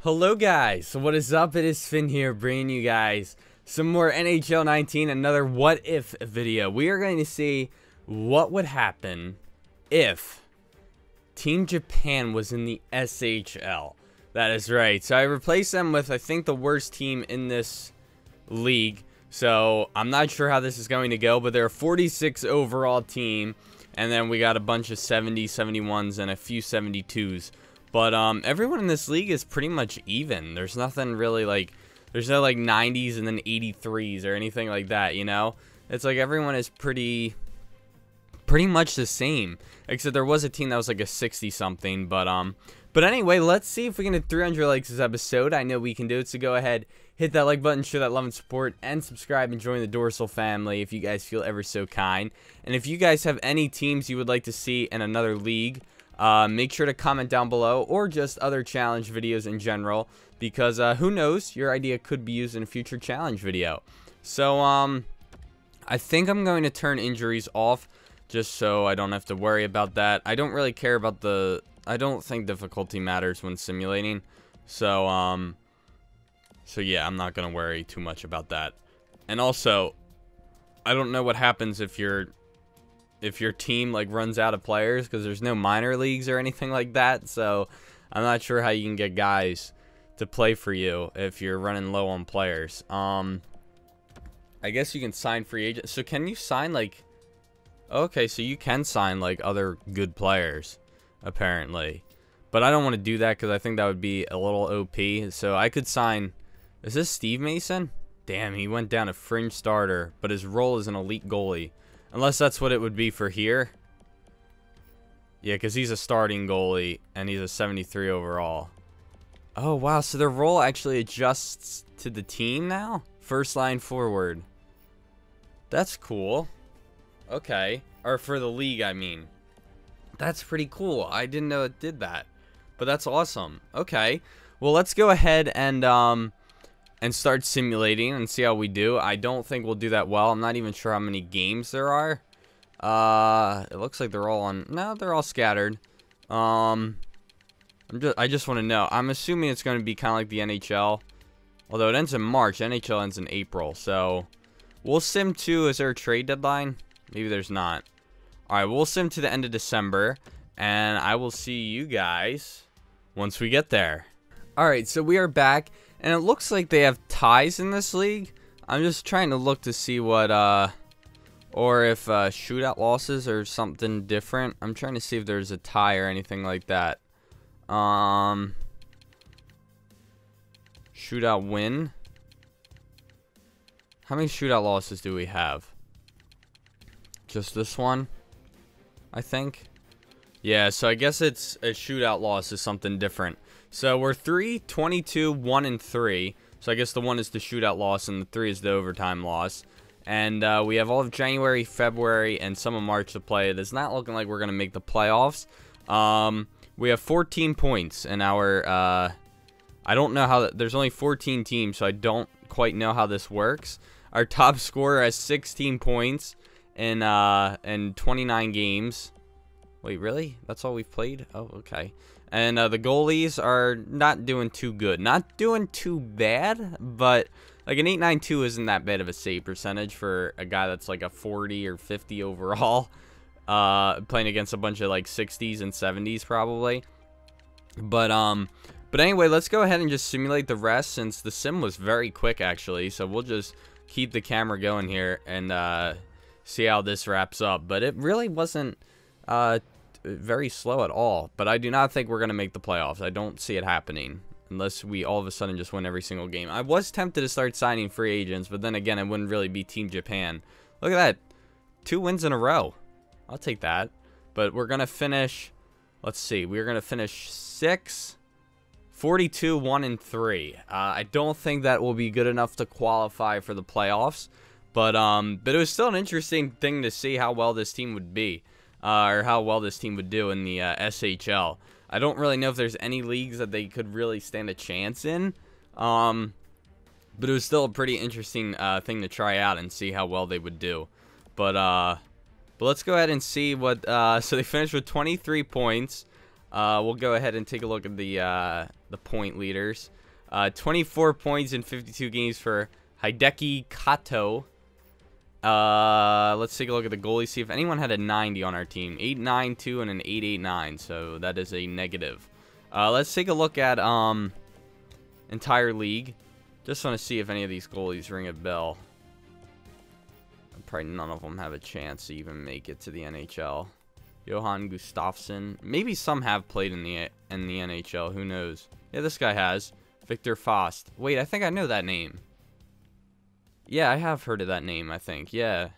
Hello guys, so what is up? It is Finn here, bringing you guys some more NHL 19, another what if video. We are going to see what would happen if Team Japan was in the SHL. That is right. So I replaced them with, I think, the worst team in this league. So I'm not sure how this is going to go, but they're a 46 overall team. And then we got a bunch of 70, 71s, and a few 72s. But everyone in this league is pretty much even. There's nothing really like, there's no like 90s and then 83s or anything like that, you know? It's like everyone is pretty much the same. Except there was a team that was like a 60-something. But anyway, let's see if we can hit 300 likes this episode. I know we can do it, so go ahead, hit that like button, show that love and support, and subscribe and join the Dorsal family if you guys feel ever so kind. And if you guys have any teams you would like to see in another league, make sure to comment down below, or just other challenge videos in general, because who knows, your idea could be used in a future challenge video. So I think I'm going to turn injuries off just so I don't have to worry about that. I don't really care about I don't think difficulty matters when simulating, so yeah, I'm not gonna worry too much about that. And also, I don't know what happens if your team like runs out of players, because there's no minor leagues or anything like that. So I'm not sure how you can get guys to play for you if you're running low on players. I guess you can sign free agents. So can you sign like, okay, so you can sign like other good players apparently, but I don't want to do that because I think that would be a little OP. So I could sign, is this Steve Mason? Damn, he went down a fringe starter, but his role is an elite goalie. Unless that's what it would be for here. Yeah, because he's a starting goalie, and he's a 73 overall. Oh, wow, so their role actually adjusts to the team now? First line forward. That's cool. Okay. Or for the league, I mean. That's pretty cool. I didn't know it did that. But that's awesome. Okay. Well, let's go ahead and start simulating and see how we do. I don't think we'll do that well. I'm not even sure how many games there are. It looks like they're all on. No, they're all scattered. I just want to know. I'm assuming it's going to be kind of like the NHL. Although it ends in March. NHL ends in April. So we'll sim to. Is there a trade deadline? Maybe there's not. Alright, we'll sim to the end of December. And I will see you guys once we get there. Alright, so we are back. And it looks like they have ties in this league. I'm just trying to look to see what, or if shootout losses or something different. I'm trying to see if there's a tie or anything like that. Shootout win. How many shootout losses do we have? Just this one, I think. Yeah, so I guess it's a shootout loss is something different. So we're 3, 22, 1, and 3. So I guess the 1 is the shootout loss and the 3 is the overtime loss. And we have all of January, February, and some of March to play. It is not looking like we're going to make the playoffs. We have 14 points in our... I don't know how... There's only 14 teams, so I don't quite know how this works. Our top scorer has 16 points in 29 games. Wait, really? That's all we've played? Oh, okay. And the goalies are not doing too good. Not doing too bad, but like an 8.92 isn't that bad of a save percentage for a guy that's like a 40 or 50 overall. Playing against a bunch of like 60s and 70s probably. But anyway, let's go ahead and just simulate the rest, since the sim was very quick actually. So we'll just keep the camera going here and see how this wraps up. But it really wasn't very slow at all. But I do not think we're going to make the playoffs. I don't see it happening unless we all of a sudden just win every single game. I was tempted to start signing free agents, but then again, it wouldn't really be Team Japan. Look at that. 2 wins in a row. I'll take that. But we're going to finish, let's see, we're going to finish 6, 42, 1, and 3. I don't think that will be good enough to qualify for the playoffs. But it was still an interesting thing to see how well this team would be. Or how well this team would do in the SHL. I don't really know if there's any leagues that they could really stand a chance in. But it was still a pretty interesting thing to try out and see how well they would do. But let's go ahead and see what... so they finished with 23 points. We'll go ahead and take a look at the the point leaders. 24 points in 52 games for Hideki Kato. Let's take a look at the goalie, see if anyone had a 90 on our team. 892 and an 889, so that is a negative. Let's take a look at entire league. Just want to see if any of these goalies ring a bell. Probably none of them have a chance to even make it to the NHL. Johan Gustafsson. Maybe some have played in the NHL. Who knows? Yeah, this guy has. Victor Fost. Wait, I think I know that name. Yeah, I have heard of that name, I think. Yeah.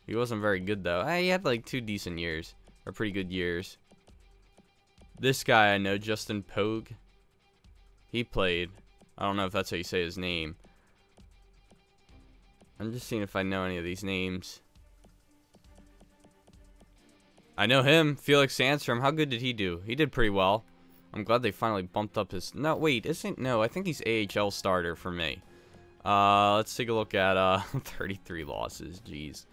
He wasn't very good, though. He had, like, 2 decent years. Or pretty good years. This guy I know, Justin Pogue. He played. I don't know if that's how you say his name. I'm just seeing if I know any of these names. I know him, Felix Sandstrom. How good did he do? He did pretty well. I'm glad they finally bumped up his... No, wait, no, I think he's AHL starter for me. Let's take a look at 33 losses. Jeez.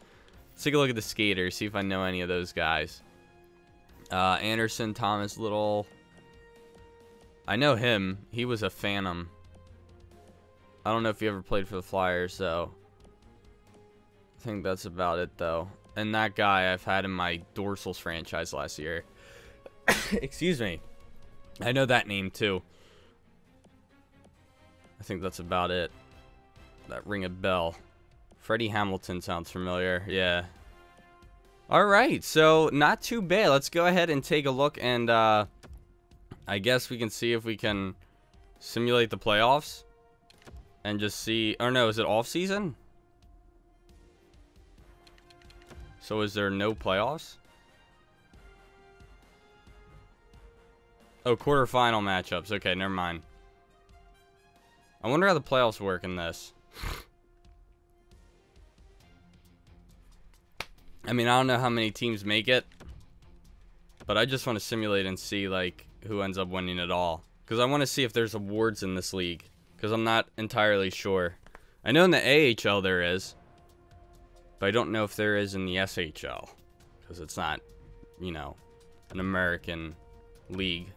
Let's take a look at the skaters, see if I know any of those guys. Anderson, Thomas Little. I know him. He was a Phantom. I don't know if he ever played for the Flyers, though. I think that's about it, though. And that guy I've had in my Dorsals franchise last year. Excuse me. I know that name, too. I think that's about it. That ring a bell. Freddie Hamilton sounds familiar. Yeah. Alright, so not too bad. Let's go ahead and take a look, and I guess we can see if we can simulate the playoffs. And just see... Or no, is it off season? So is there no playoffs? Oh, quarterfinal matchups. Okay, never mind. I wonder how the playoffs work in this. I mean, I don't know how many teams make it. But I just want to simulate and see, like, who ends up winning it all. Because I want to see if there's awards in this league. Because I'm not entirely sure. I know in the AHL there is. But I don't know if there is in the SHL. Because it's not, you know, an American league.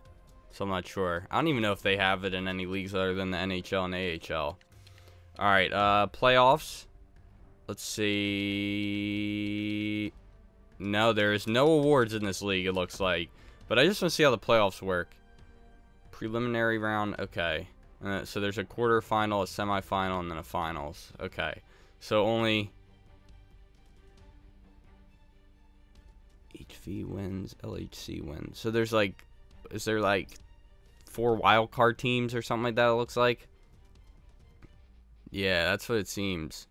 So I'm not sure. I don't even know if they have it in any leagues other than the NHL and AHL. Alright, playoffs. Let's see. No, there is no awards in this league, it looks like. But I just want to see how the playoffs work. Preliminary round, okay. So there's a quarterfinal, a semifinal, and then a finals. Okay. So only... HV wins, LHC wins. So there's like... Is there like 4 wildcard teams or something like that, it looks like? Yeah, that's what it seems.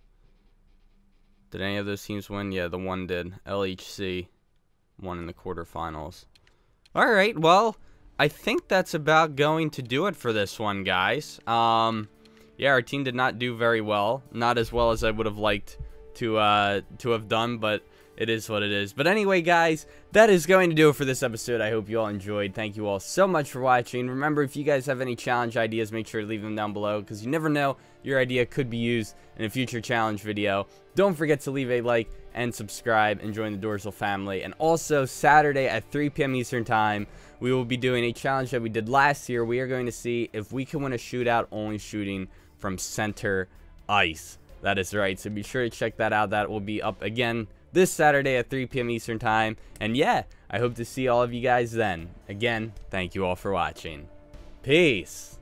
Did any of those teams win? Yeah, the one did. LHC won in the quarterfinals. Alright, well, I think that's about going to do it for this one, guys. Yeah, our team did not do very well. Not as well as I would have liked to have done, but it is what it is. But anyway, guys, that is going to do it for this episode. I hope you all enjoyed. Thank you all so much for watching. Remember, if you guys have any challenge ideas, make sure to leave them down below, because you never know, your idea could be used in a future challenge video. Don't forget to leave a like and subscribe and join the Dorsal family. And also, Saturday at 3 p.m. Eastern Time, we will be doing a challenge that we did last year. We are going to see if we can win a shootout only shooting from center ice. That is right, so be sure to check that out. That will be up again this Saturday at 3 p.m. Eastern Time. And yeah, I hope to see all of you guys then. Again, thank you all for watching. Peace.